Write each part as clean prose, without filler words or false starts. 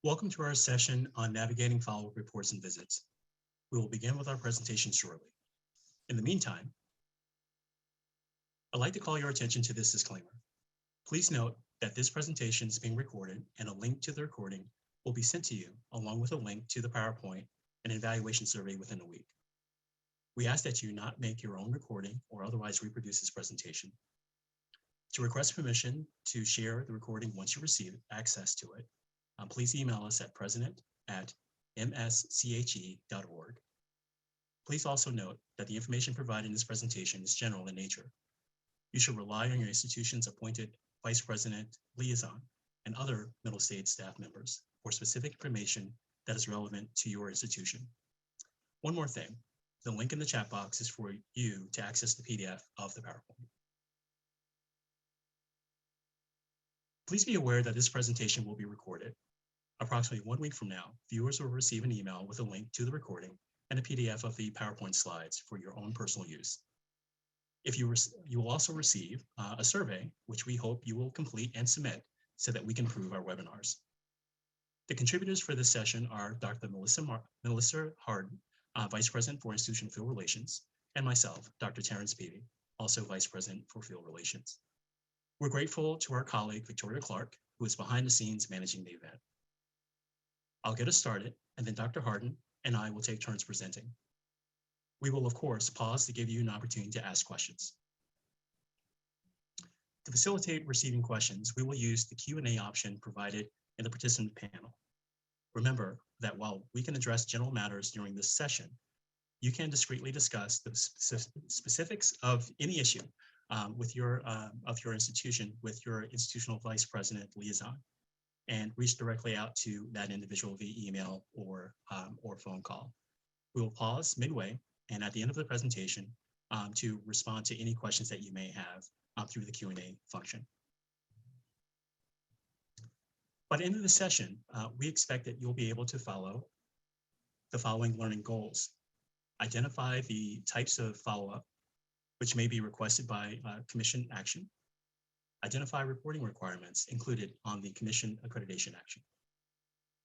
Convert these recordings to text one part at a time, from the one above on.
Welcome to our session on navigating follow-up reports and visits. We will begin with our presentation shortly. In the meantime, I'd like to call your attention to this disclaimer. Please note that this presentation is being recorded and a link to the recording will be sent to you along with a link to the PowerPoint and evaluation survey within a week. We ask that you not make your own recording or otherwise reproduce this presentation. To request permission to share the recording once you receive access to it, please email us at president@msche.org. Please also note that the information provided in this presentation is general in nature. You should rely on your institution's appointed Vice President, Liaison, and other Middle States staff members for specific information that is relevant to your institution. One more thing, the link in the chat box is for you to access the PDF of the PowerPoint. Please be aware that this presentation will be recorded. Approximately 1 week from now, viewers will receive an email with a link to the recording and a PDF of the PowerPoint slides for your own personal use. You will also receive a survey, which we hope you will complete and submit so that we can improve our webinars. The contributors for this session are Dr. Melissa Harden, Vice President for Institutional Field Relations, and myself, Dr. Terrence Peavy, also Vice President for Field Relations. We're grateful to our colleague, Victoria Clark, who is behind the scenes managing the event. I'll get us started, and then Dr. Harden and I will take turns presenting. We will, of course, pause to give you an opportunity to ask questions. To facilitate receiving questions, we will use the Q&A option provided in the participant panel. Remember that while we can address general matters during this session, you can discreetly discuss the specifics of any issue of your institution with your institutional vice president liaison, and reach directly out to that individual via email or phone call. We will pause midway and at the end of the presentation to respond to any questions that you may have through the Q&A function. By the end of the session, we expect that you'll be able to follow the following learning goals. Identify the types of follow-up which may be requested by commission action. Identify reporting requirements included on the commission accreditation action.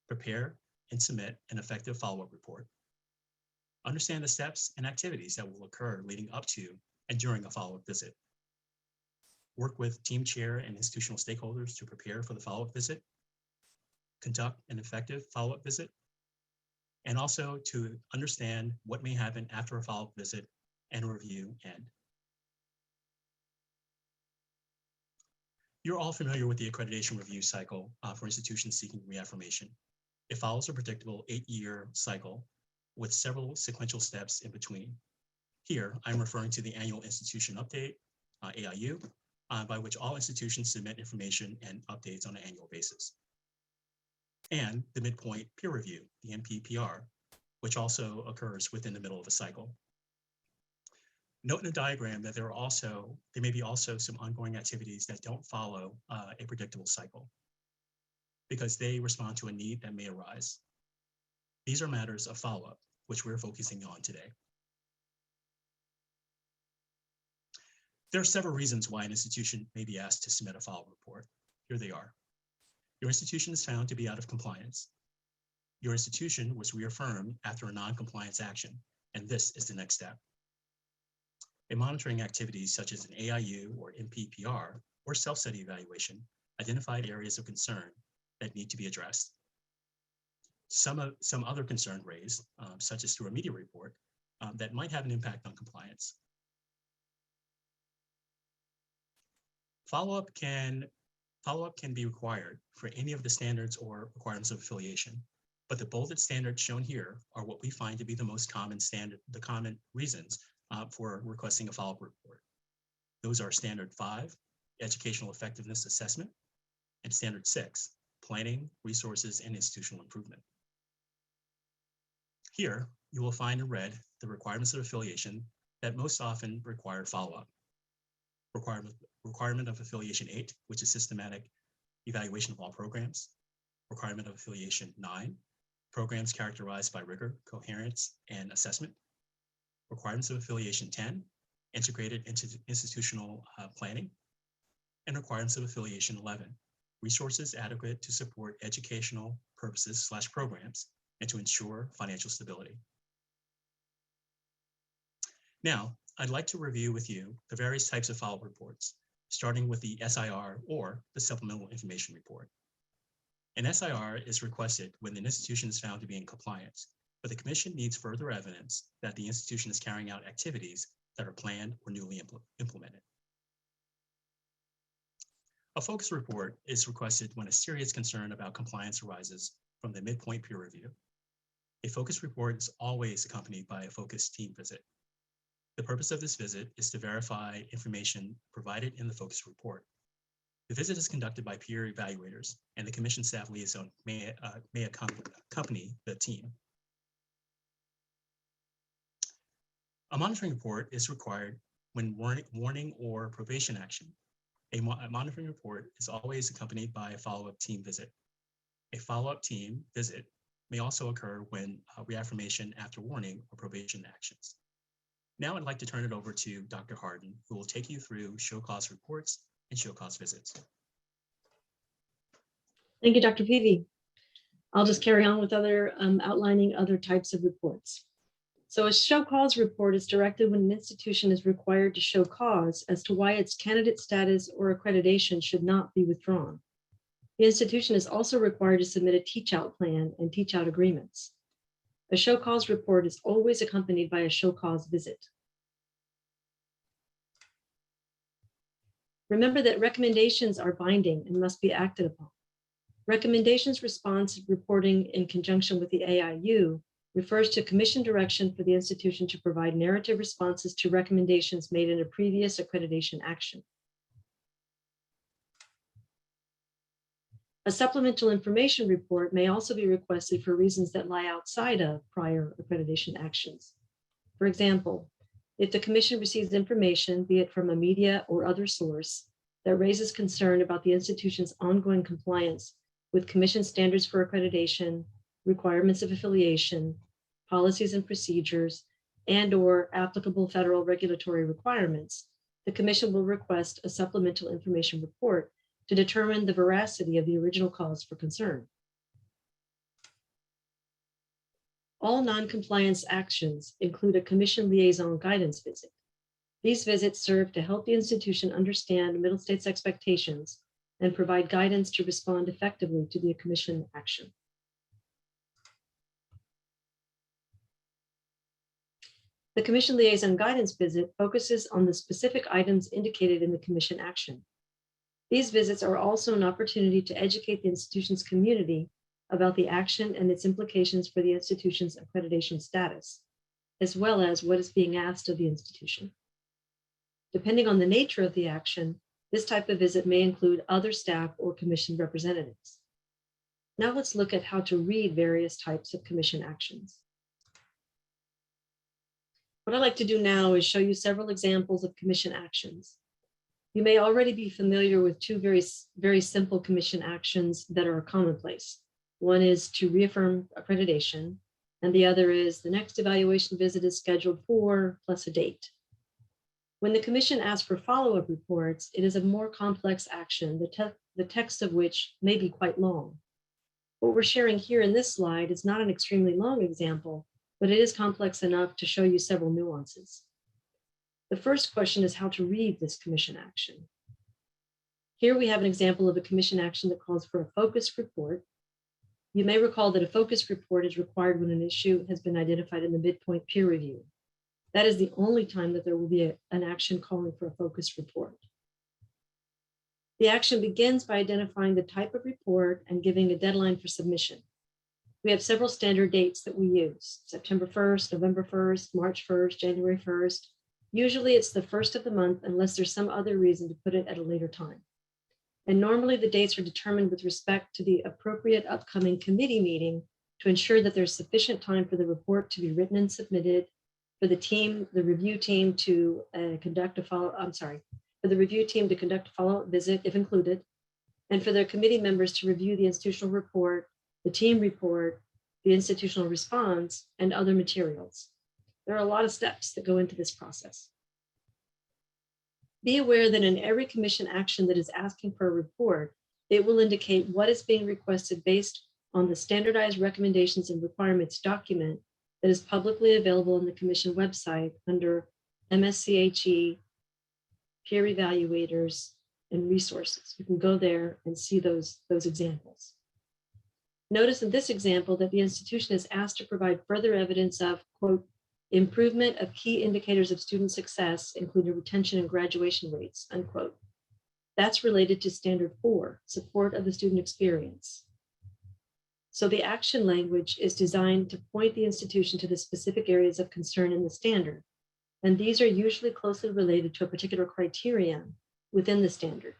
Prepare and submit an effective follow-up report. Understand the steps and activities that will occur leading up to and during a follow-up visit. Work with team chair and institutional stakeholders to prepare for the follow-up visit. Conduct an effective follow-up visit. And also to understand what may happen after a follow-up visit and review end. You're all familiar with the accreditation review cycle for institutions seeking reaffirmation. It follows a predictable 8-year cycle with several sequential steps in between. Here, I'm referring to the annual institution update, AIU, by which all institutions submit information and updates on an annual basis. And the midpoint peer review, the MPPR, which also occurs within the middle of a cycle. Note in the diagram that there may be also some ongoing activities that don't follow a predictable cycle because they respond to a need that may arise. These are matters of follow-up, which we're focusing on today. There are several reasons why an institution may be asked to submit a follow-up report. Here they are. Your institution is found to be out of compliance. Your institution was reaffirmed after a non-compliance action, and this is the next step. In monitoring activities such as an AIU or MPPR or self-study evaluation, identified areas of concern that need to be addressed. Some other concern raised, such as through a media report, that might have an impact on compliance. Follow-up can be required for any of the standards or requirements of affiliation, but the bolded standards shown here are what we find to be the most common reasons for requesting a follow-up report. Those are Standard 5, Educational Effectiveness Assessment, and Standard 6, Planning, Resources, and Institutional Improvement. Here, you will find in red the requirements of affiliation that most often require follow-up. Requirement of Affiliation 8, which is Systematic Evaluation of all programs. Requirement of Affiliation 9, Programs characterized by rigor, coherence, and assessment. Requirements of Affiliation 10, Integrated institutional planning. And requirements of Affiliation 11, resources adequate to support educational purposes/programs, and to ensure financial stability. Now, I'd like to review with you the various types of follow-up reports, starting with the SIR or the Supplemental Information Report. An SIR is requested when an institution is found to be in compliance, but the Commission needs further evidence that the institution is carrying out activities that are planned or newly implemented. A focus report is requested when a serious concern about compliance arises from the midpoint peer review. A focus report is always accompanied by a focus team visit. The purpose of this visit is to verify information provided in the focus report. The visit is conducted by peer evaluators, and the Commission staff liaison may accompany the team. A monitoring report is required when warning or probation action. A monitoring report is always accompanied by a follow-up team visit. A follow-up team visit may also occur when reaffirmation after warning or probation actions. Now I'd like to turn it over to Dr. Harden, who will take you through show cause reports and show cause visits. Thank you, Dr. Peavy. I'll just carry on with outlining other types of reports. So a show cause report is directed when an institution is required to show cause as to why its candidate status or accreditation should not be withdrawn. The institution is also required to submit a teach-out plan and teach-out agreements. A show cause report is always accompanied by a show cause visit. Remember that recommendations are binding and must be acted upon. Recommendations response reporting in conjunction with the AIU refers to Commission direction for the institution to provide narrative responses to recommendations made in a previous accreditation action. A supplemental information report may also be requested for reasons that lie outside of prior accreditation actions. For example, if the Commission receives information, be it from a media or other source, that raises concern about the institution's ongoing compliance with Commission standards for accreditation, requirements of affiliation, policies and procedures, and/or applicable federal regulatory requirements, the Commission will request a supplemental information report to determine the veracity of the original cause for concern. All non-compliance actions include a Commission liaison guidance visit. These visits serve to help the institution understand Middle States expectations and provide guidance to respond effectively to the Commission action. The Commission liaison guidance visit focuses on the specific items indicated in the Commission action. These visits are also an opportunity to educate the institution's community about the action and its implications for the institution's accreditation status, as well as what is being asked of the institution. Depending on the nature of the action, this type of visit may include other staff or Commission representatives. Now let's look at how to read various types of Commission actions. What I'd like to do now is show you several examples of Commission actions. You may already be familiar with two very simple Commission actions that are commonplace. One is to reaffirm accreditation, and the other is the next evaluation visit is scheduled for plus a date. When the Commission asks for follow-up reports, it is a more complex action, the text of which may be quite long. What we're sharing here in this slide is not an extremely long example, but it is complex enough to show you several nuances. The first question is how to read this Commission action. Here we have an example of a Commission action that calls for a focus report. You may recall that a focus report is required when an issue has been identified in the midpoint peer review. That is the only time that there will be an action calling for a focus report. The action begins by identifying the type of report and giving a deadline for submission. We have several standard dates that we use: September 1st, November 1st, March 1st, January 1st. Usually it's the first of the month unless there's some other reason to put it at a later time. And normally the dates are determined with respect to the appropriate upcoming committee meeting to ensure that there's sufficient time for the report to be written and submitted, for the review team to conduct a follow-up visit if included, and for their committee members to review the institutional report, the team report, the institutional response, and other materials. There are a lot of steps that go into this process. Be aware that in every Commission action that is asking for a report, It will indicate what is being requested based on the standardized recommendations and requirements document that is publicly available on the Commission website under MSCHE, peer evaluators, and resources. You can go there and see those examples. Notice in this example that the institution is asked to provide further evidence of, quote, improvement of key indicators of student success, including retention and graduation rates, unquote. That's related to standard 4, support of the student experience. So the action language is designed to point the institution to the specific areas of concern in the standard. And these are usually closely related to a particular criterion within the standard.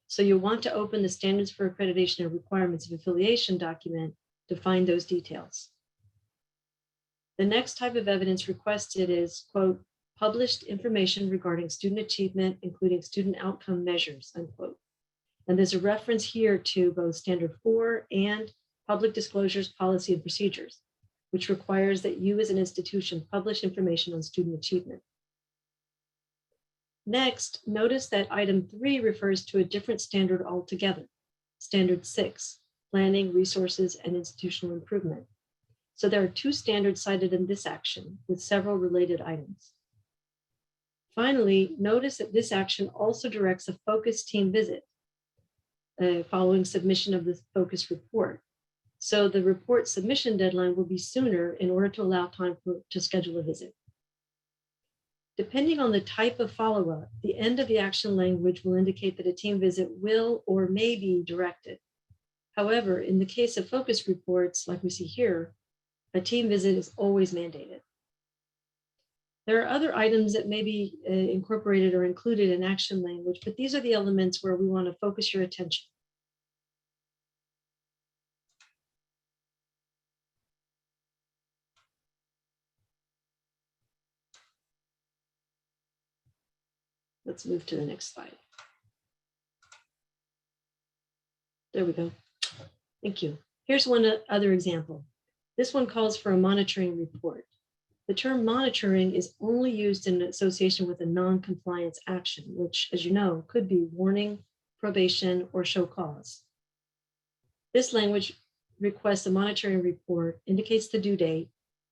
So you'll want to open the standards for accreditation and requirements of affiliation document to find those details. The next type of evidence requested is, quote, published information regarding student achievement, including student outcome measures, unquote. And there's a reference here to both standard 4 and public disclosures, policy, and procedures, which requires that you as an institution publish information on student achievement. Next, notice that item 3 refers to a different standard altogether, standard 6, planning, resources, and institutional improvement. So there are 2 standards cited in this action with several related items. Finally, notice that this action also directs a focus team visit following submission of the focus report. So the report submission deadline will be sooner in order to allow time to schedule a visit. Depending on the type of follow-up, the end of the action language will indicate that a team visit will or may be directed. However, in the case of focus reports, like we see here, a team visit is always mandated. There are other items that may be incorporated or included in action language, but these are the elements where we want to focus your attention. Let's move to the next slide. There we go. Thank you. Here's one other example. This one calls for a monitoring report. The term monitoring is only used in association with a non-compliance action, which, as you know, could be warning, probation, or show cause. This language requests a monitoring report, indicates the due date,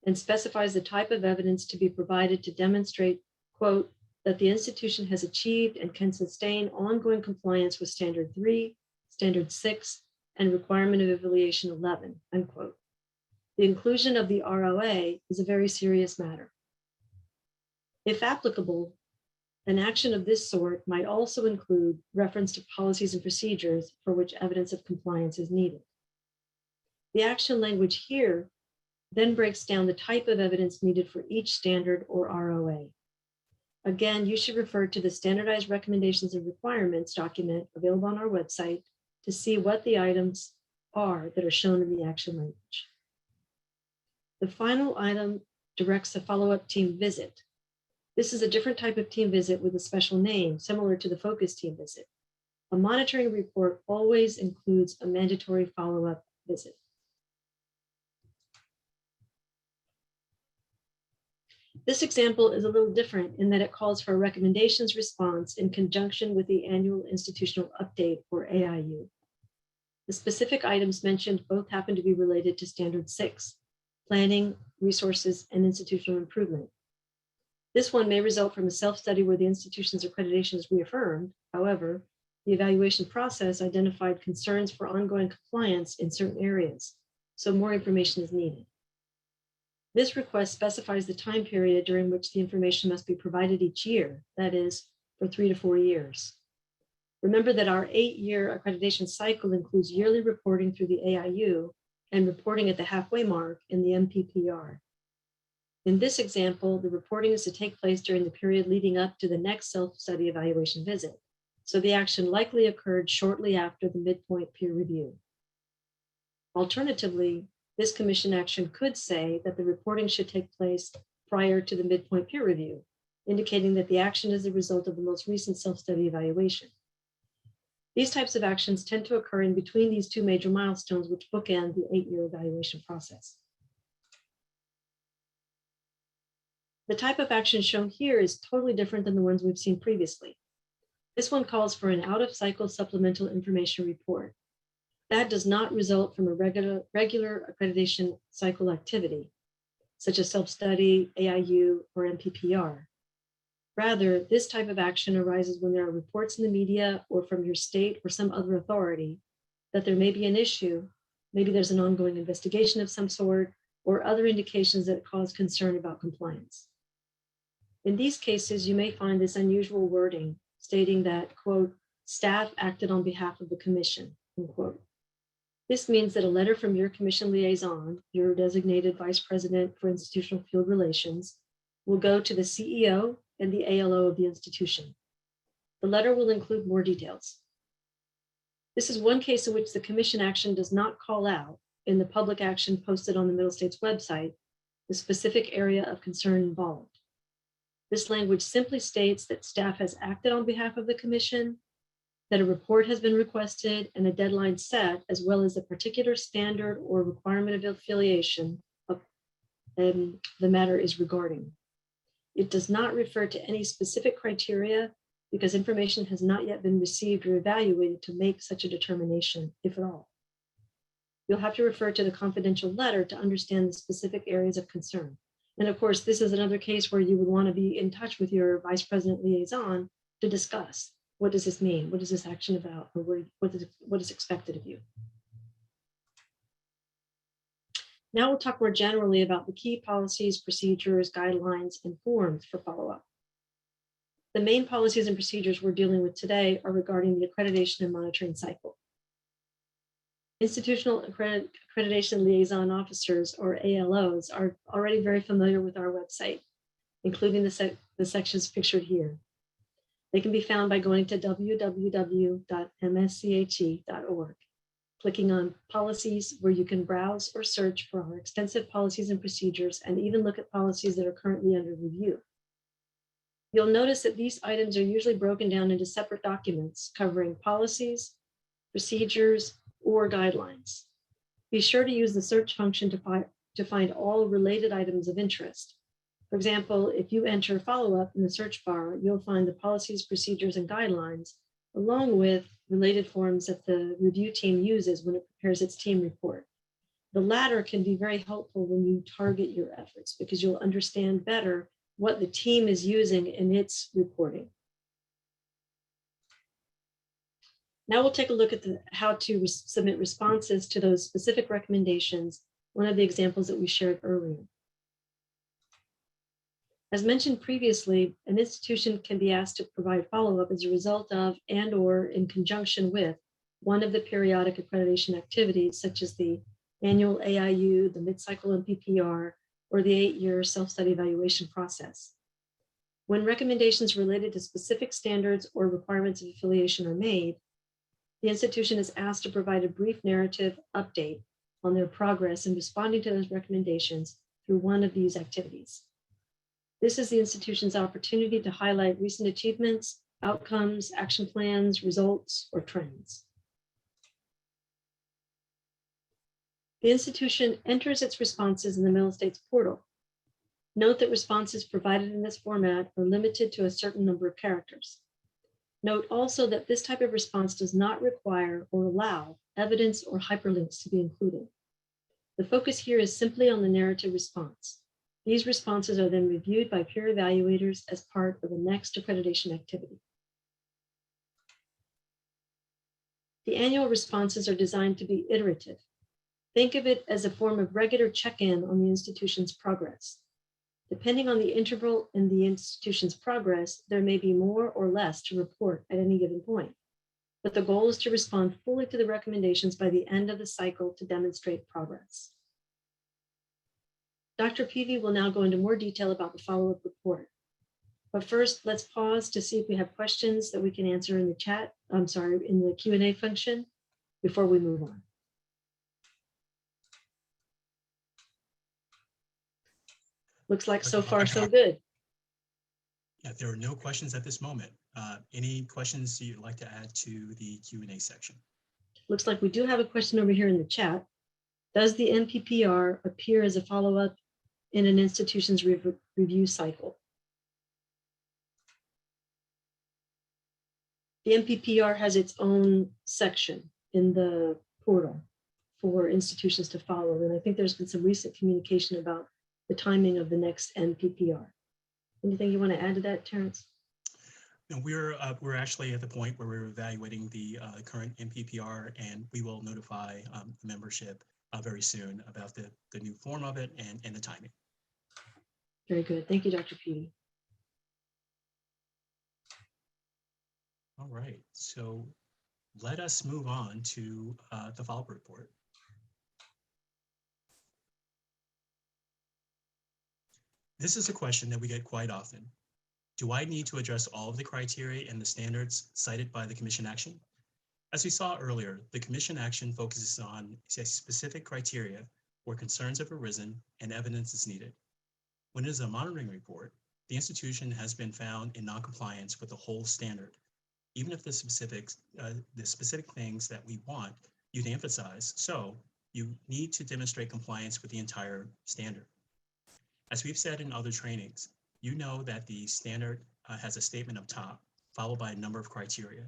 and specifies the type of evidence to be provided to demonstrate, quote, that the institution has achieved and can sustain ongoing compliance with standard 3, standard 6, and requirement of affiliation 11, unquote. The inclusion of the ROA is a very serious matter. If applicable, an action of this sort might also include reference to policies and procedures for which evidence of compliance is needed. The action language here then breaks down the type of evidence needed for each standard or ROA. Again, you should refer to the standardized recommendations and requirements document available on our website to see what the items are that are shown in the action language. The final item directs a follow-up team visit. This is a different type of team visit with a special name, similar to the focus team visit. A monitoring report always includes a mandatory follow-up visit. This example is a little different in that it calls for a recommendations response in conjunction with the annual institutional update, or AIU. The specific items mentioned both happen to be related to standard 6, planning, resources, and institutional improvement. This one may result from a self-study where the institution's accreditation is reaffirmed. However, the evaluation process identified concerns for ongoing compliance in certain areas, so more information is needed. This request specifies the time period during which the information must be provided each year, that is, for 3 to 4 years. Remember that our 8-year accreditation cycle includes yearly reporting through the AIU and reporting at the halfway mark in the MPPR. In this example, the reporting is to take place during the period leading up to the next self-study evaluation visit, so the action likely occurred shortly after the midpoint peer review. Alternatively, this commission action could say that the reporting should take place prior to the midpoint peer review, indicating that the action is the result of the most recent self-study evaluation. These types of actions tend to occur in between these 2 major milestones, which bookend the 8-year evaluation process. The type of action shown here is totally different than the ones we've seen previously. This one calls for an out-of-cycle supplemental information report. That does not result from a regular accreditation cycle activity, such as self-study, AIU, or MPPR. Rather, this type of action arises when there are reports in the media or from your state or some other authority that there may be an issue, maybe there's an ongoing investigation of some sort, or other indications that cause concern about compliance. In these cases, you may find this unusual wording stating that, quote, staff acted on behalf of the commission, unquote. This means that a letter from your commission liaison, your designated vice president for institutional field relations, will go to the CEO and the ALO of the institution. The letter will include more details. This is one case in which the commission action does not call out in the public action posted on the Middle States website the specific area of concern involved. This language simply states that staff has acted on behalf of the commission, that a report has been requested and a deadline set, as well as a particular standard or requirement of affiliation the matter is regarding. It does not refer to any specific criteria because information has not yet been received or evaluated to make such a determination, if at all. You'll have to refer to the confidential letter to understand the specific areas of concern. And of course, this is another case where you would want to be in touch with your vice president liaison to discuss, what does this mean? What is this action about? Or what is expected of you? Now we'll talk more generally about the key policies, procedures, guidelines, and forms for follow-up. The main policies and procedures we're dealing with today are regarding the accreditation and monitoring cycle. Institutional accreditation liaison officers, or ALOs, are already very familiar with our website, including the sections pictured here. They can be found by going to www.msche.org, clicking on policies, where you can browse or search for our extensive policies and procedures, and even look at policies that are currently under review. You'll notice that these items are usually broken down into separate documents covering policies, procedures, or guidelines. Be sure to use the search function to find all related items of interest. For example, if you enter follow-up in the search bar, you'll find the policies, procedures, and guidelines, along with related forms that the review team uses when it prepares its team report. The latter can be very helpful when you target your efforts because you'll understand better what the team is using in its reporting. Now we'll take a look at how to submit responses to those specific recommendations, one of the examples that we shared earlier. As mentioned previously, an institution can be asked to provide follow-up as a result of and/or in conjunction with one of the periodic accreditation activities, such as the annual AIU, the mid-cycle MPPR, or the 8-year self-study evaluation process. When recommendations related to specific standards or requirements of affiliation are made, the institution is asked to provide a brief narrative update on their progress in responding to those recommendations through one of these activities. This is the institution's opportunity to highlight recent achievements, outcomes, action plans, results, or trends. The institution enters its responses in the Middle States portal. Note that responses provided in this format are limited to a certain number of characters. Note also that this type of response does not require or allow evidence or hyperlinks to be included. The focus here is simply on the narrative response. These responses are then reviewed by peer evaluators as part of the next accreditation activity. The annual responses are designed to be iterative. Think of it as a form of regular check-in on the institution's progress. Depending on the interval in the institution's progress, there may be more or less to report at any given point. But the goal is to respond fully to the recommendations by the end of the cycle to demonstrate progress. Dr. Peavy will now go into more detail about the follow-up report. But first, let's pause to see if we have questions that we can answer in the chat, in the Q&A function before we move on. Looks like so far so good. Yeah, there are no questions at this moment. Any questions you'd like to add to the Q&A section? Looks like we do have a question over here in the chat. Does the MPPR appear as a follow-up in an institution's review cycle? The MPPR has its own section in the portal for institutions to follow. And I think there's been some recent communication about the timing of the next MPPR. Anything you want to add to that, Terrence? No, we're actually at the point where we're evaluating the current MPPR, and we will notify the membership very soon about the new form of it and the timing. Very good. Thank you, Dr. Peaty. All right, so let us move on to the follow-up report. This is a question that we get quite often. Do I need to address all of the criteria and the standards cited by the commission action? As we saw earlier, the commission action focuses on specific criteria where concerns have arisen and evidence is needed. When it is a monitoring report, the institution has been found in noncompliance with the whole standard, even if the specific things that we want you to emphasize. So you need to demonstrate compliance with the entire standard. As we've said in other trainings, you know that the standard has a statement up top, followed by a number of criteria.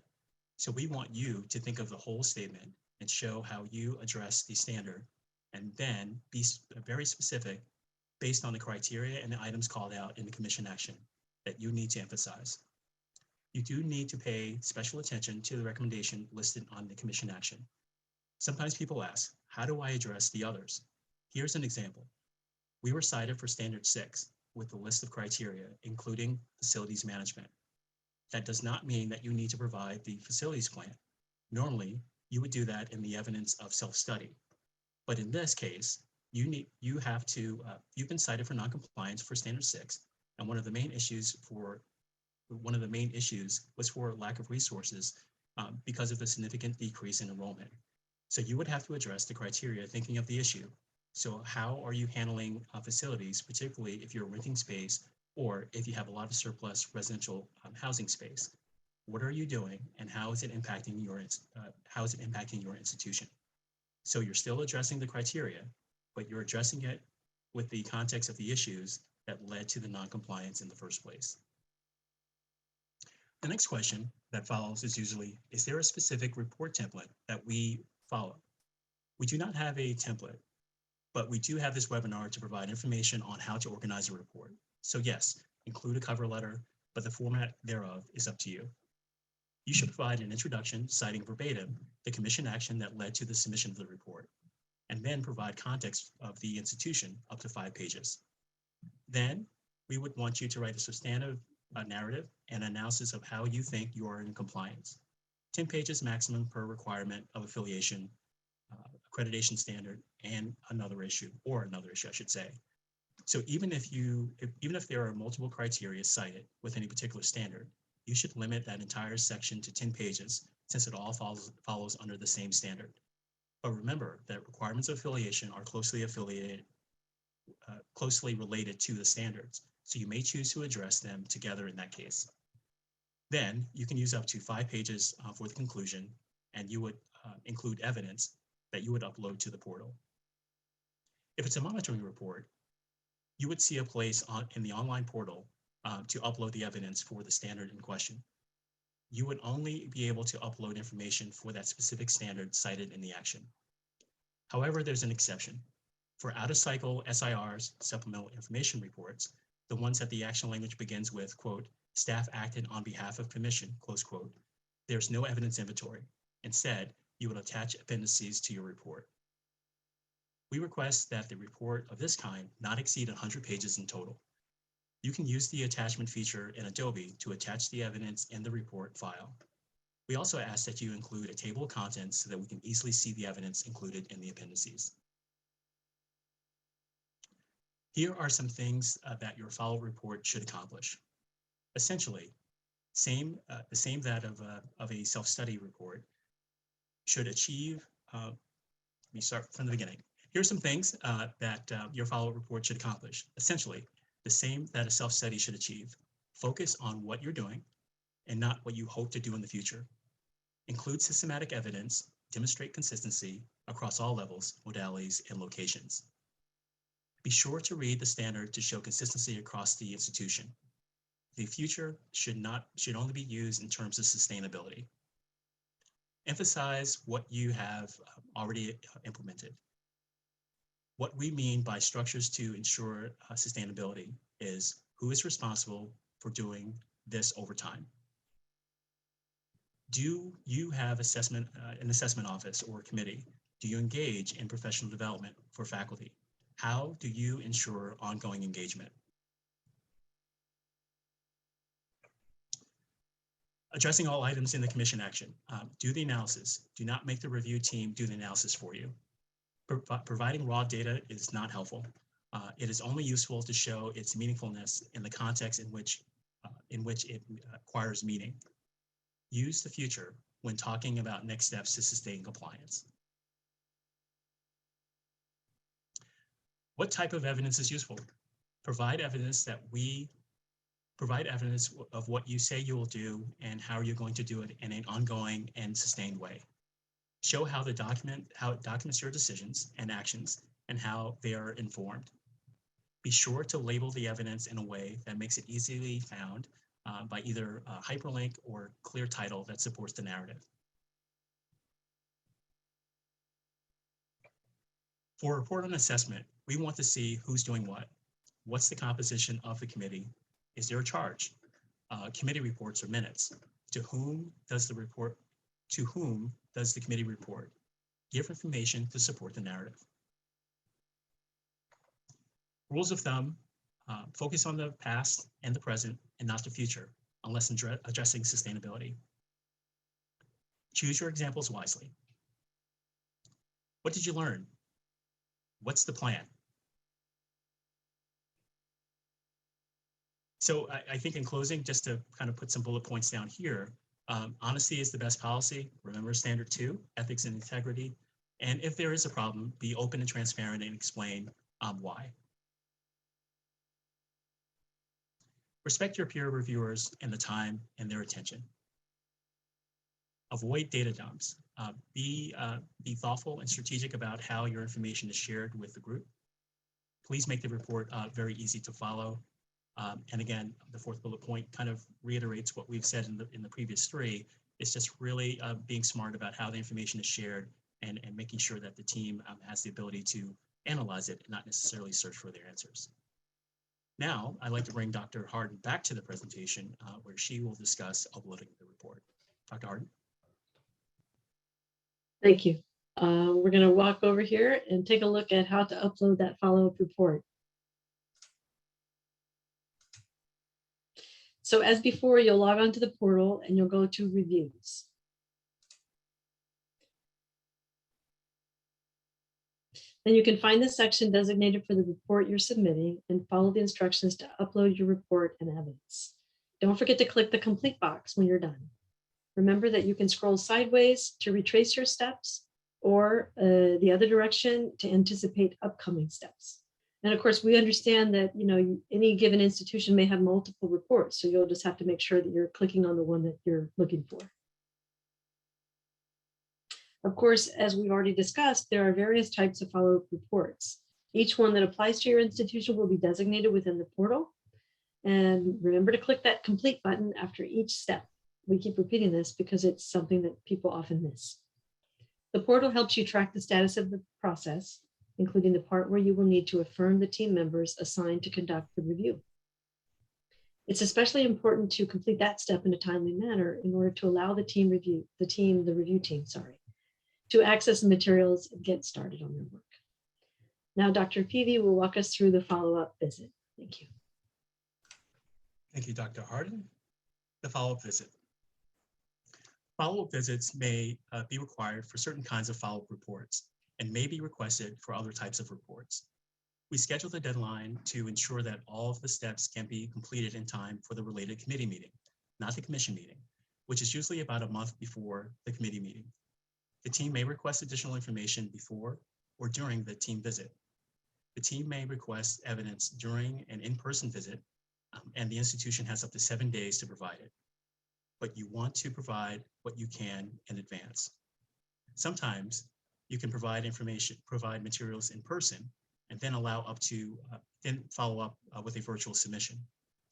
So we want you to think of the whole statement and show how you address the standard, and then be very specific based on the criteria and the items called out in the commission action that you need to emphasize. You do need to pay special attention to the recommendation listed on the commission action. Sometimes people ask, how do I address the others? Here's an example. We were cited for standard 6 with a list of criteria, including facilities management. That does not mean that you need to provide the facilities plan. Normally, you would do that in the evidence of self-study. But in this case, you've been cited for noncompliance for standard 6, and one of the main issues was for lack of resources because of the significant decrease in enrollment. So you would have to address the criteria thinking of the issue. So how are you handling facilities, particularly if you're renting space or if you have a lot of surplus residential housing space? What are you doing, and how is it impacting your institution? So you're still addressing the criteria, but you're addressing it with the context of the issues that led to the noncompliance in the first place. The next question that follows is usually, is there a specific report template that we follow? We do not have a template, but we do have this webinar to provide information on how to organize a report. So yes, include a cover letter, but the format thereof is up to you. You should provide an introduction citing verbatim the commission action that led to the submission of the report, and then provide context of the institution up to 5 pages. Then we would want you to write a substantive narrative and analysis of how you think you are in compliance. 10 pages maximum per requirement of affiliation, accreditation standard, and another issue, I should say. So even if there are multiple criteria cited with any particular standard, you should limit that entire section to 10 pages since it all follows under the same standard. But remember that requirements of affiliation are closely related to the standards, so you may choose to address them together in that case. Then you can use up to 5 pages for the conclusion, and you would include evidence that you would upload to the portal. If it's a monitoring report, you would see a place in the online portal to upload the evidence for the standard in question. You would only be able to upload information for that specific standard cited in the action. However, there's an exception. For out-of-cycle SIRs, supplemental information reports, the ones that the action language begins with, quote, staff acted on behalf of commission, close quote, there's no evidence inventory. Instead, you would attach appendices to your report. We request that the report of this kind not exceed 100 pages in total. You can use the attachment feature in Adobe to attach the evidence in the report file. We also ask that you include a table of contents so that we can easily see the evidence included in the appendices. Here are some things that your follow-up report should accomplish. Essentially, the same that of a self-study report should achieve, let me start from the beginning. Here are some things that your follow-up report should accomplish. Essentially, the same that a self-study should achieve. Focus on what you're doing and not what you hope to do in the future. Include systematic evidence, demonstrate consistency across all levels, modalities, and locations. Be sure to read the standard to show consistency across the institution. The future should only be used in terms of sustainability. Emphasize what you have already implemented. What we mean by structures to ensure sustainability is who is responsible for doing this over time. Do you have an assessment office or committee? Do you engage in professional development for faculty? How do you ensure ongoing engagement? Addressing all items in the commission action. Do the analysis. Do not make the review team do the analysis for you. Providing raw data is not helpful. It is only useful to show its meaningfulness in the context in which it acquires meaning. Use the future when talking about next steps to sustain compliance. What type of evidence is useful? Provide evidence of what you say you will do and how you're going to do it in an ongoing and sustained way. Show how it documents your decisions and actions and how they are informed. Be sure to label the evidence in a way that makes it easily found by either a hyperlink or clear title that supports the narrative. For a report on assessment, we want to see who's doing what. What's the composition of the committee? Is there a charge? Committee reports or minutes? To whom does the committee report? Give information to support the narrative. Rules of thumb, focus on the past and the present and not the future, unless addressing sustainability. Choose your examples wisely. What did you learn? What's the plan? So I think in closing, just to kind of put some bullet points down here, honesty is the best policy. Remember standard 2, ethics and integrity. And if there is a problem, be open and transparent and explain why. Respect your peer reviewers and the time and their attention. Avoid data dumps. Be thoughtful and strategic about how your information is shared with the group. Please make the report very easy to follow. And again, the fourth bullet point kind of reiterates what we've said in the previous 3. It's just really being smart about how the information is shared and making sure that the team has the ability to analyze it and not necessarily search for their answers. Now, I'd like to bring Dr. Harden back to the presentation where she will discuss uploading the report. Dr. Harden. Thank you. We're going to walk over here and take a look at how to upload that follow-up report. So as before, you'll log on to the portal and you'll go to reviews. Then you can find the section designated for the report you're submitting and follow the instructions to upload your report and evidence. Don't forget to click the complete box when you're done. Remember that you can scroll sideways to retrace your steps or the other direction to anticipate upcoming steps. And of course, we understand that any given institution may have multiple reports, so you'll just have to make sure that you're clicking on the one that you're looking for. Of course, as we've already discussed, there are various types of follow-up reports. Each one that applies to your institution will be designated within the portal. And remember to click that complete button after each step. We keep repeating this because it's something that people often miss. The portal helps you track the status of the process, including the part where you will need to affirm the team members assigned to conduct the review. It's especially important to complete that step in a timely manner in order to allow the review team, to access the materials and get started on their work. Now, Dr. Peavy will walk us through the follow-up visit. Thank you. Thank you, Dr. Harden. The follow-up visit. Follow-up visits may be required for certain kinds of follow-up reports and may be requested for other types of reports. We schedule the deadline to ensure that all of the steps can be completed in time for the related committee meeting, not the commission meeting, which is usually about a month before the committee meeting. The team may request additional information before or during the team visit. The team may request evidence during an in-person visit, and the institution has up to 7 days to provide it. But you want to provide what you can in advance. Sometimes you can provide materials in person, and then then follow up with a virtual submission.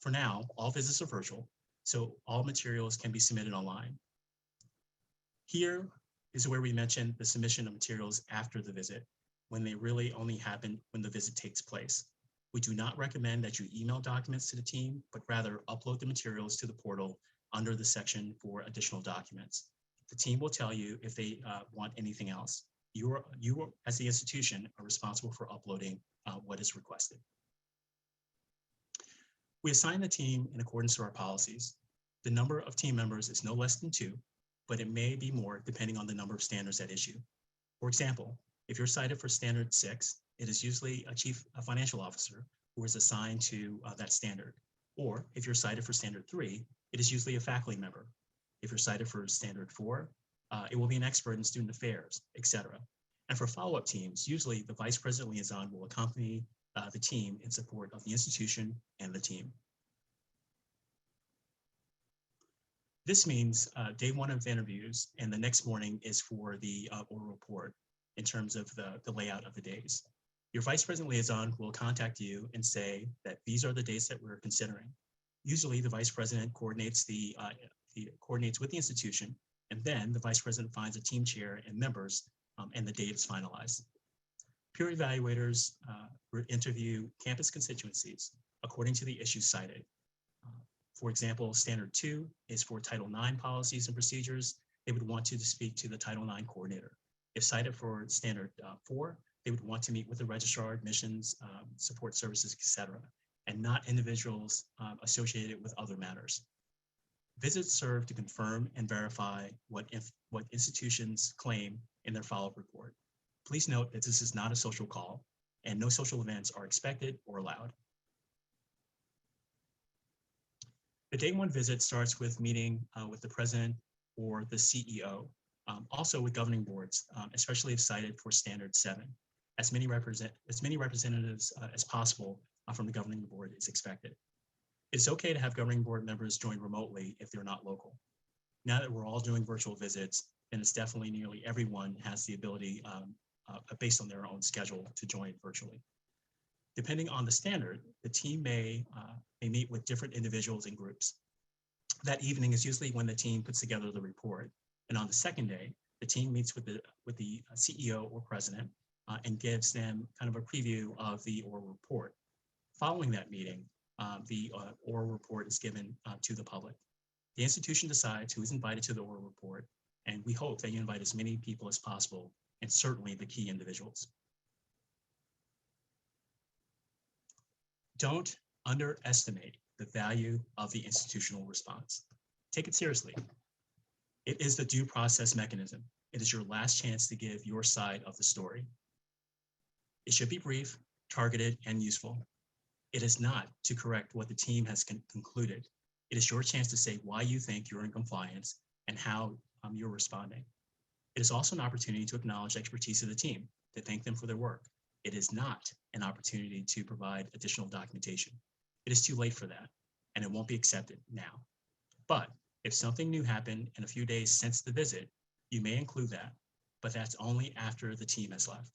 For now, all visits are virtual, so all materials can be submitted online. Here is where we mention the submission of materials after the visit, when they really only happen when the visit takes place. We do not recommend that you email documents to the team, but rather upload the materials to the portal under the section for additional documents. The team will tell you if they want anything else. You, as the institution, are responsible for uploading what is requested. We assign the team in accordance to our policies. The number of team members is no less than 2, but it may be more depending on the number of standards at issue. For example, if you're cited for standard 6, it is usually a financial officer who is assigned to that standard. Or if you're cited for standard 3, it is usually a faculty member. If you're cited for standard 4, it will be an expert in student affairs, etc. And for follow-up teams, usually the vice president liaison will accompany the team in support of the institution and the team. This means day 1 of interviews, and the next morning is for the oral report in terms of the layout of the days. Your vice president liaison will contact you and say that these are the dates that we're considering. Usually the vice president coordinates coordinates with the institution, and then the vice president finds a team chair and members, and the date is finalized. Peer evaluators interview campus constituencies according to the issues cited. For example, standard 2 is for Title IX policies and procedures. They would want to speak to the Title IX coordinator. If cited for standard 4, they would want to meet with the registrar, admissions, support services, etc., and not individuals associated with other matters. Visits serve to confirm and verify what institutions claim in their follow-up report. Please note that this is not a social call, and no social events are expected or allowed. The day 1 visit starts with meeting with the president or the CEO, also with governing boards, especially if cited for standard 7. As many representatives as possible from the governing board is expected. It's okay to have governing board members join remotely if they're not local. Now that we're all doing virtual visits, then it's definitely nearly everyone has the ability, based on their own schedule, to join virtually. Depending on the standard, the team may meet with different individuals and groups. That evening is usually when the team puts together the report. And on the second day, the team meets with the CEO or president and gives them kind of a preview of the oral report. Following that meeting, the oral report is given to the public. The institution decides who is invited to the oral report, and we hope that you invite as many people as possible, and certainly the key individuals. Don't underestimate the value of the institutional response. Take it seriously. It is the due process mechanism. It is your last chance to give your side of the story. It should be brief, targeted, and useful. It is not to correct what the team has concluded. It is your chance to say why you think you're in compliance and how you're responding. It is also an opportunity to acknowledge the expertise of the team, to thank them for their work. It is not an opportunity to provide additional documentation. It is too late for that, and it won't be accepted now. But if something new happened in a few days since the visit, you may include that, but that's only after the team has left.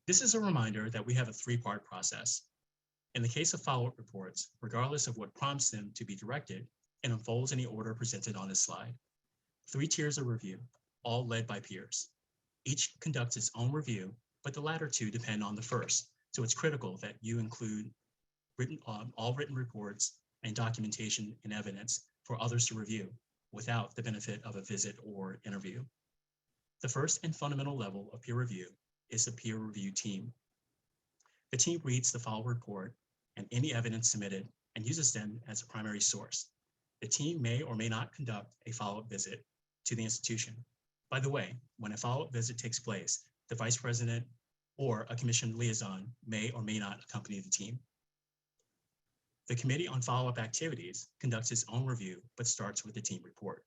This is a reminder that we have a 3-part process. In the case of follow-up reports, regardless of what prompts them to be directed, it unfolds in the order presented on this slide. 3 tiers of review, all led by peers. Each conducts its own review, but the latter 2 depend on the first, so it's critical that you include all written reports and documentation and evidence for others to review without the benefit of a visit or interview. The first and fundamental level of peer review is the peer review team. The team reads the follow-up report and any evidence submitted and uses them as a primary source. The team may or may not conduct a follow-up visit to the institution. By the way, when a follow-up visit takes place, the vice president or a commission liaison may or may not accompany the team. The Committee on Follow-up Activities conducts its own review, but starts with the team report.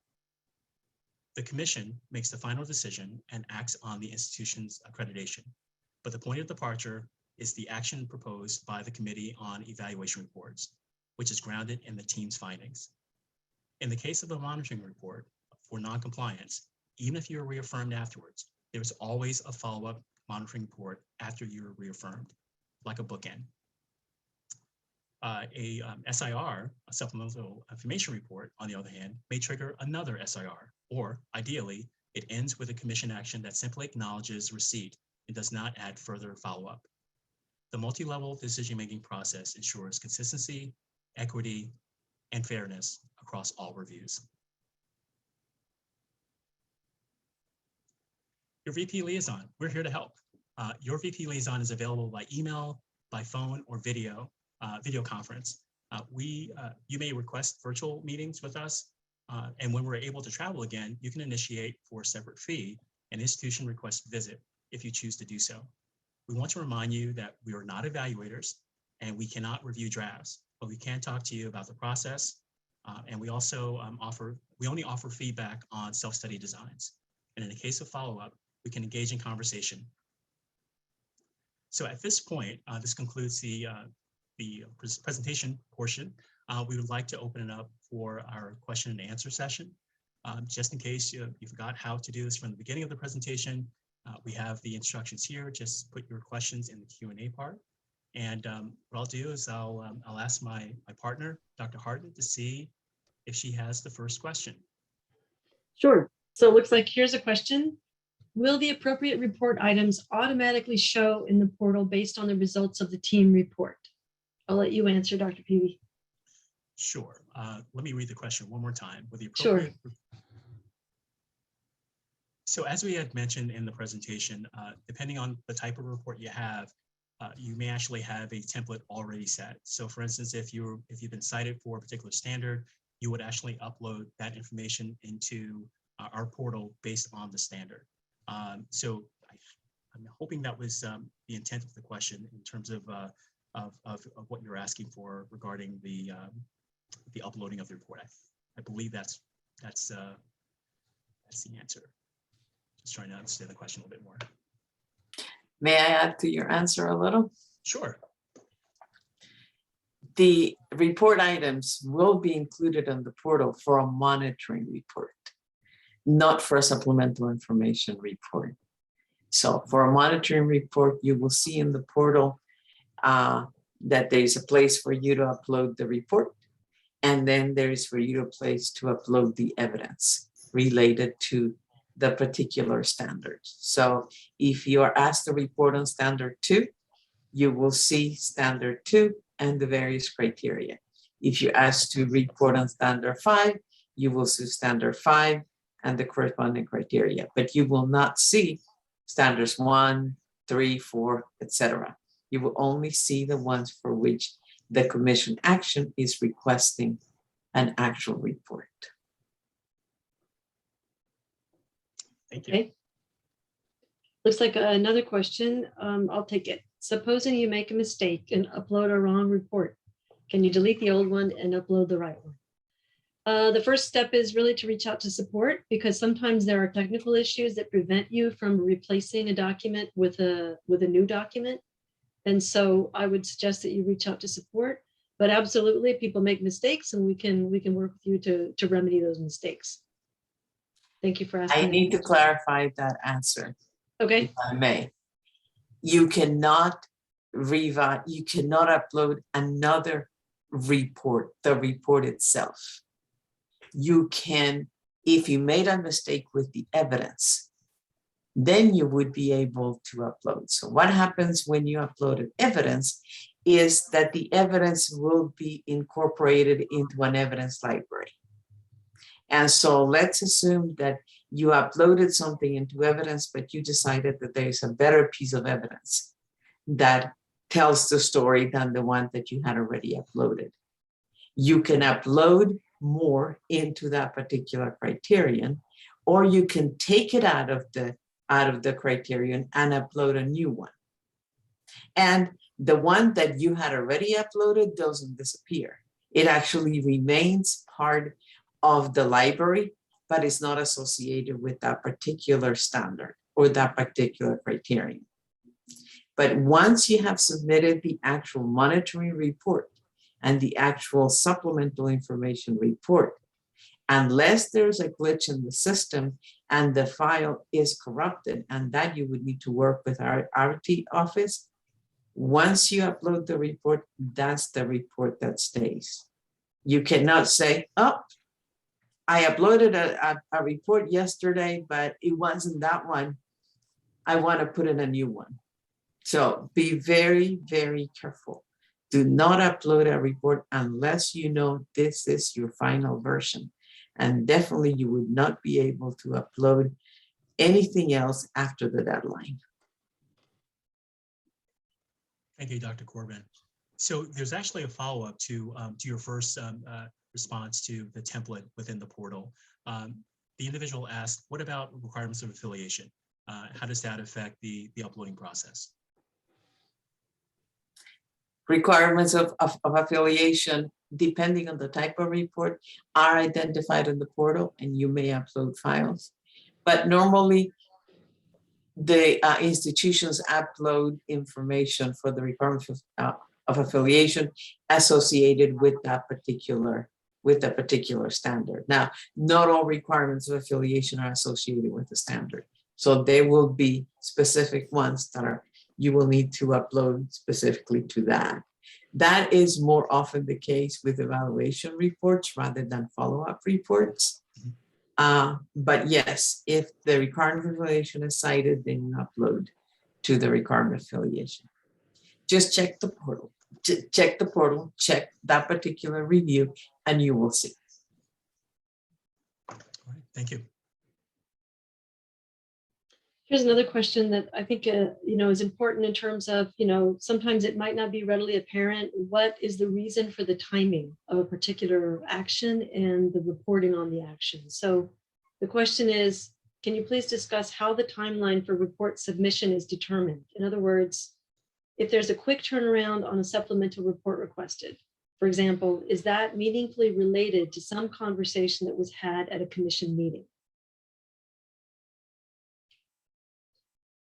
The commission makes the final decision and acts on the institution's accreditation, but the point of departure is the action proposed by the Committee on Evaluation Reports, which is grounded in the team's findings. In the case of a monitoring report for noncompliance, even if you are reaffirmed afterwards, there is always a follow-up monitoring report after you are reaffirmed. like a bookend. SIR, a supplemental information report, on the other hand, may trigger another SIR, or ideally, it ends with a commission action that simply acknowledges receipt and does not add further follow-up. The multi-level decision-making process ensures consistency, equity, and fairness across all reviews. Your VP Liaison, we're here to help. Your VP Liaison is available by email, by phone, or video conference. You may request virtual meetings with us, and when we're able to travel again, you can initiate for a separate fee an institution request visit if you choose to do so. We want to remind you that we are not evaluators and we cannot review drafts, but we can talk to you about the process. And we also only offer feedback on self-study designs. And in the case of follow-up, we can engage in conversation. So at this point, this concludes the presentation portion. We would like to open it up for our question and answer session. Just in case you forgot how to do this from the beginning of the presentation, we have the instructions here. Just put your questions in the Q&A part. And what I'll do is I'll ask my partner, Dr. Harden, to see if she has the first question. Sure. So it looks like here's a question. Will the appropriate report items automatically show in the portal based on the results of the team report? I'll let you answer, Dr. Peavy. Sure. Let me read the question one more time. With the appropriate. Sure. So as we had mentioned in the presentation, depending on the type of report you have, you may actually have a template already set. So for instance, if you've been cited for a particular standard, you would actually upload that information into our portal based on the standard. So I'm hoping that was the intent of the question in terms of what you're asking for regarding the uploading of the report. I believe that's the answer. Just trying to understand the question a little bit more. May I add to your answer a little? Sure. The report items will be included in the portal for a monitoring report, not for a supplemental information report. So for a monitoring report, you will see in the portal that there's a place for you to upload the report, and then there is for you a place to upload the evidence related to the particular standards. So if you are asked to report on standard 2, you will see standard 2 and the various criteria. If you're asked to report on standard 5, you will see standard 5 and the corresponding criteria, but you will not see standards 1, 3, 4, etc. You will only see the ones for which the commission action is requesting an actual report. Thank you. Okay. Looks like another question. I'll take it. Supposing you make a mistake and upload a wrong report, can you delete the old one and upload the right one? The first step is really to reach out to support, because sometimes there are technical issues that prevent you from replacing a document with a new document. And so I would suggest that you reach out to support, but absolutely people make mistakes and we can work with you to remedy those mistakes. Thank you for asking. I need to clarify that answer. Okay. If I may. You cannot upload another report, the report itself. You can, if you made a mistake with the evidence, then you would be able to upload. So what happens when you upload an evidence is that the evidence will be incorporated into an evidence library. And so let's assume that you uploaded something into evidence, but you decided that there's a better piece of evidence that tells the story than the one that you had already uploaded. You can upload more into that particular criterion, or you can take it out of the criterion and upload a new one. And the one that you had already uploaded doesn't disappear. It actually remains part of the library, but it's not associated with that particular standard or that particular criterion. But once you have submitted the actual monitoring report and the actual supplemental information report, unless there's a glitch in the system and the file is corrupted, and that you would need to work with our RT office, Once you upload the report, that's the report that stays. You cannot say, oh, I uploaded a report yesterday, but it wasn't that one. I want to put in a new one. So be very, very careful. Do not upload a report unless you know this is your final version. And definitely you would not be able to upload anything else after the deadline. Thank you, Dr. Corbin. So there's actually a follow-up to your first response to the template within the portal. The individual asked, what about requirements of affiliation? How does that affect the uploading process? Requirements of affiliation, depending on the type of report, are identified in the portal, and you may upload files. But normally, the institutions upload information for the requirements of affiliation associated with that particular standard. Now, not all requirements of affiliation are associated with the standard. So there will be specific ones that you will need to upload specifically to that. That is more often the case with evaluation reports rather than follow-up reports. But yes, if the requirement of affiliation is cited, then you upload to the requirement of affiliation. Just check the portal. Check the portal, check that particular review, and you will see. All right, thank you. Here's another question that I think is important in terms of, sometimes it might not be readily apparent what is the reason for the timing of a particular action and the reporting on the action. So the question is, can you please discuss how the timeline for report submission is determined? In other words, if there's a quick turnaround on a supplemental report requested, for example, is that meaningfully related to some conversation that was had at a commission meeting?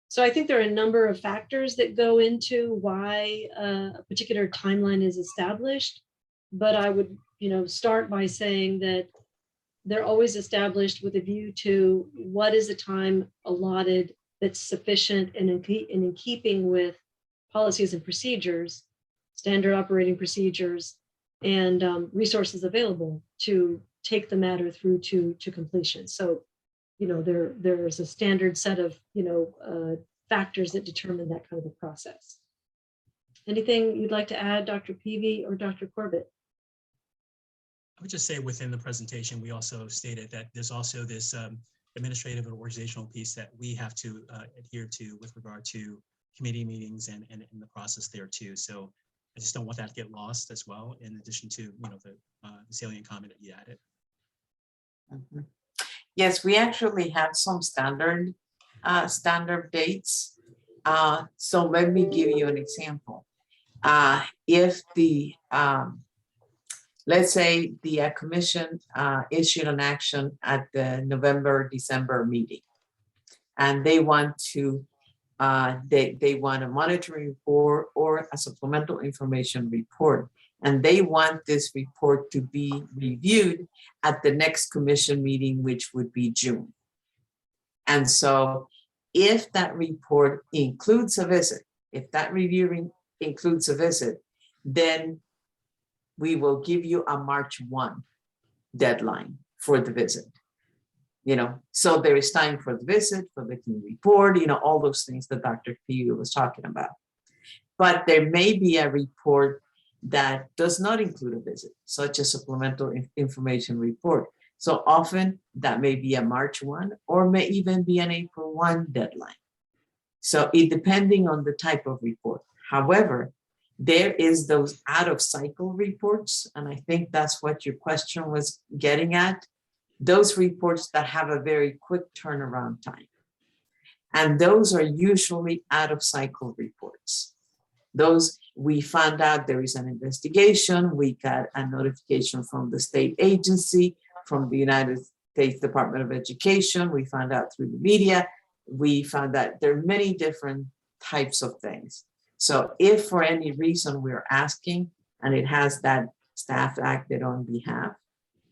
So I think there are a number of factors that go into why a particular timeline is established, but I would, start by saying that they're always established with a view to what is the time allotted that's sufficient and in keeping with policies and procedures, standard operating procedures, and resources available to take the matter through to completion. So there's a standard set of, factors that determine that kind of a process. Anything you'd like to add, Dr. Peavy or Dr. Corbett? I would just say within the presentation, we also stated that there's also this administrative and organizational piece that we have to adhere to with regard to committee meetings and the process there too. So I just don't want that to get lost as well, in addition to, the salient comment that you added. Mm-hmm. Yes, we actually have some standard dates. So let me give you an example. If the, let's say the commission issued an action at the November-December meeting, and they want to, they want a monitoring report or a supplemental information report, and they want this report to be reviewed at the next commission meeting, which would be June. And so if that report includes a visit, if that review includes a visit, then we will give you a March 1 deadline for the visit. So there is time for the visit, for the report, all those things that Dr. Peavy was talking about. But there may be a report that does not include a visit, such as supplemental information report. So often that may be a March 1 or may even be an April 1 deadline. So it depending on the type of report. However, there is those out of cycle reports, and I think that's what your question was getting at. Those reports that have a very quick turnaround time. And those are usually out of cycle reports. Those we found out there is an investigation, we got a notification from the state agency, from the United States Department of Education, we found out through the media, we found that there are many different types of things. So if for any reason we're asking, and it has that staff acted on behalf,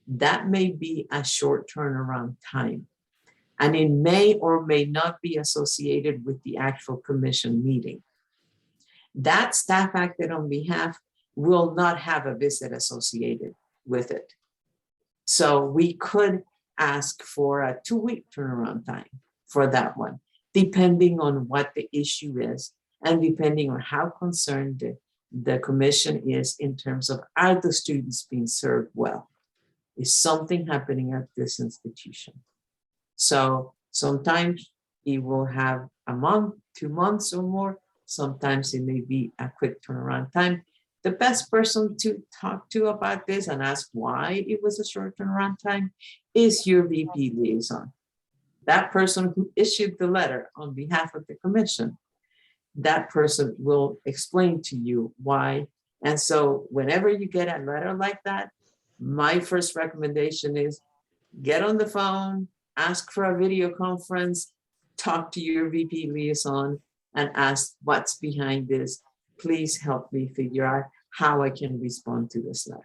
that may be a short turnaround time. And it may or may not be associated with the actual commission meeting. That staff acted on behalf will not have a visit associated with it. So we could ask for a 2-week turnaround time for that one, depending on what the issue is and depending on how concerned the commission is in terms of, are the students being served well? Is something happening at this institution? So sometimes it will have a month, 2 months or more. Sometimes it may be a quick turnaround time. The best person to talk to about this and ask why it was a short turnaround time is your VP liaison. That person who issued the letter on behalf of the commission, that person will explain to you why. And so whenever you get a letter like that, my first recommendation is get on the phone, ask for a video conference, talk to your VP liaison and ask what's behind this. Please help me figure out how I can respond to this letter.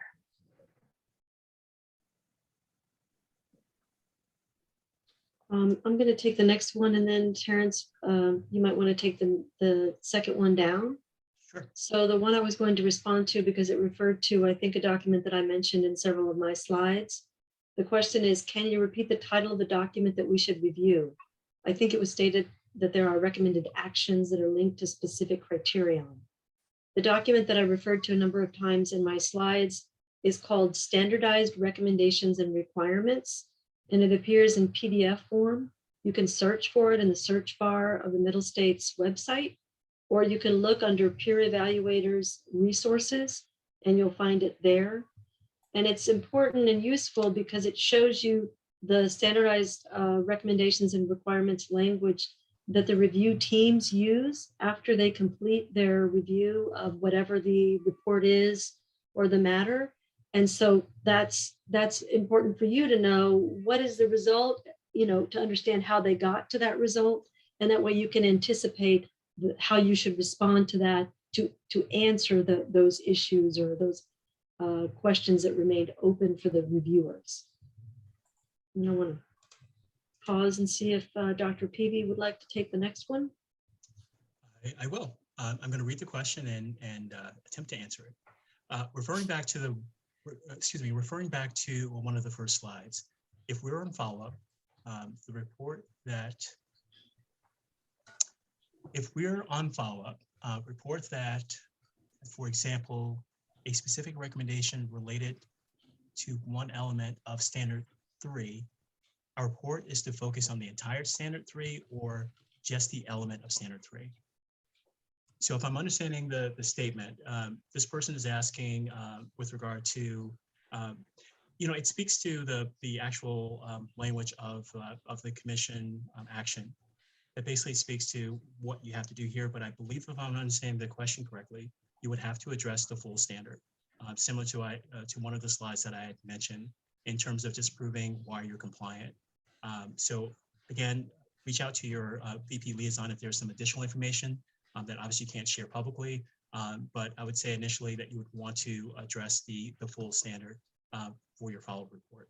I'm going to take the next one, and then Terrence, you might want to take the second one down. Sure. So the one I was going to respond to, because it referred to, I think, a document that I mentioned in several of my slides. The question is, can you repeat the title of the document that we should review? I think it was stated that there are recommended actions that are linked to specific criterion. The document that I referred to a number of times in my slides is called Standardized Recommendations and Requirements, and it appears in PDF form. You can search for it in the search bar of the Middle States website, or you can look under peer evaluators resources and you'll find it there. And it's important and useful because it shows you the standardized recommendations and requirements language that the review teams use after they complete their review of whatever the report is or the matter. And so that's important for you to know what is the result, to understand how they got to that result. And that way you can anticipate how you should respond to that to answer those issues or those questions that remained open for the reviewers. And I want to pause and see if Dr. Peavy would like to take the next one. I will. I'm going to read the question and attempt to answer it. Referring back to one of the first slides, if we're on follow-up, the report that, if we're on follow-up, report that, for example, a specific recommendation related to one element of standard 3, our report is to focus on the entire standard 3 or just the element of standard 3. So if I'm understanding the statement, this person is asking with regard to, it speaks to the actual language of the commission action. That basically speaks to what you have to do here, but I believe if I'm understanding the question correctly, you would have to address the full standard, similar to one of the slides that I had mentioned in terms of just proving why you're compliant. So again, reach out to your VP liaison if there's some additional information that obviously you can't share publicly, but I would say initially that you would want to address the full standard for your follow-up report.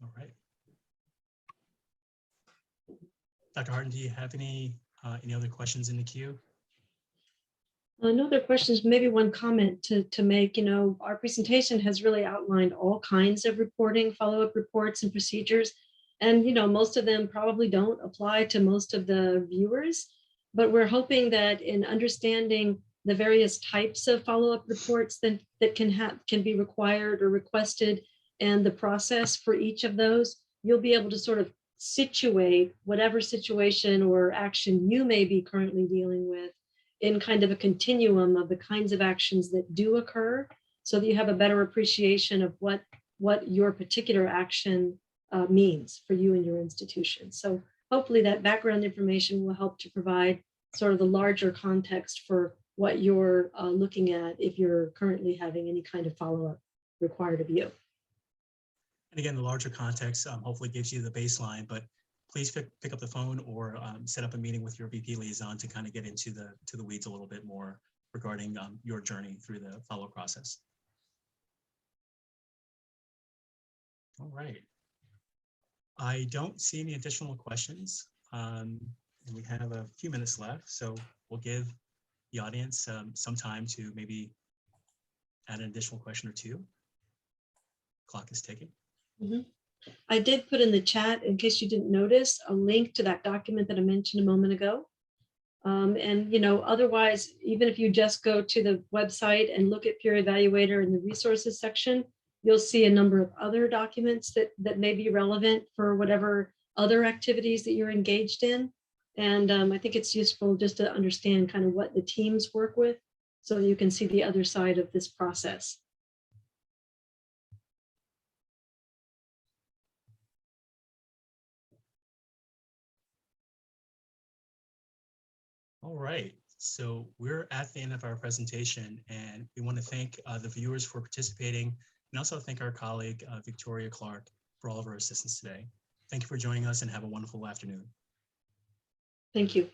All right. Dr. Harden, do you have any other questions in the queue? No other questions, maybe one comment to make. Our presentation has really outlined all kinds of reporting, follow-up reports and procedures. And, most of them probably don't apply to most of the viewers, but we're hoping that in understanding the various types of follow-up reports that can be required or requested and the process for each of those, you'll be able to sort of situate whatever situation or action you may be currently dealing with in kind of a continuum of the kinds of actions that do occur, so that you have a better appreciation of what your particular action means for you and your institution. So hopefully that background information will help to provide sort of the larger context for what you're looking at if you're currently having any kind of follow-up required of you. And again, the larger context hopefully gives you the baseline, but please pick up the phone or set up a meeting with your VP liaison to kind of get into the weeds a little bit more regarding your journey through the follow process. All right. I don't see any additional questions. And we have a few minutes left, so we'll give the audience some time to maybe add an additional question or two. Clock is ticking. I did put in the chat, in case you didn't notice, a link to that document that I mentioned a moment ago. And, you know, otherwise, even if you just go to the website and look at Peer Evaluator in the resources section, you'll see a number of other documents that may be relevant for whatever other activities that you're engaged in. And I think it's useful just to understand kind of what the teams work with, so you can see the other side of this process. All right, so we're at the end of our presentation, and we want to thank the viewers for participating, and also thank our colleague, Victoria Clark, for all of her assistance today. Thank you for joining us, and have a wonderful afternoon. Thank you.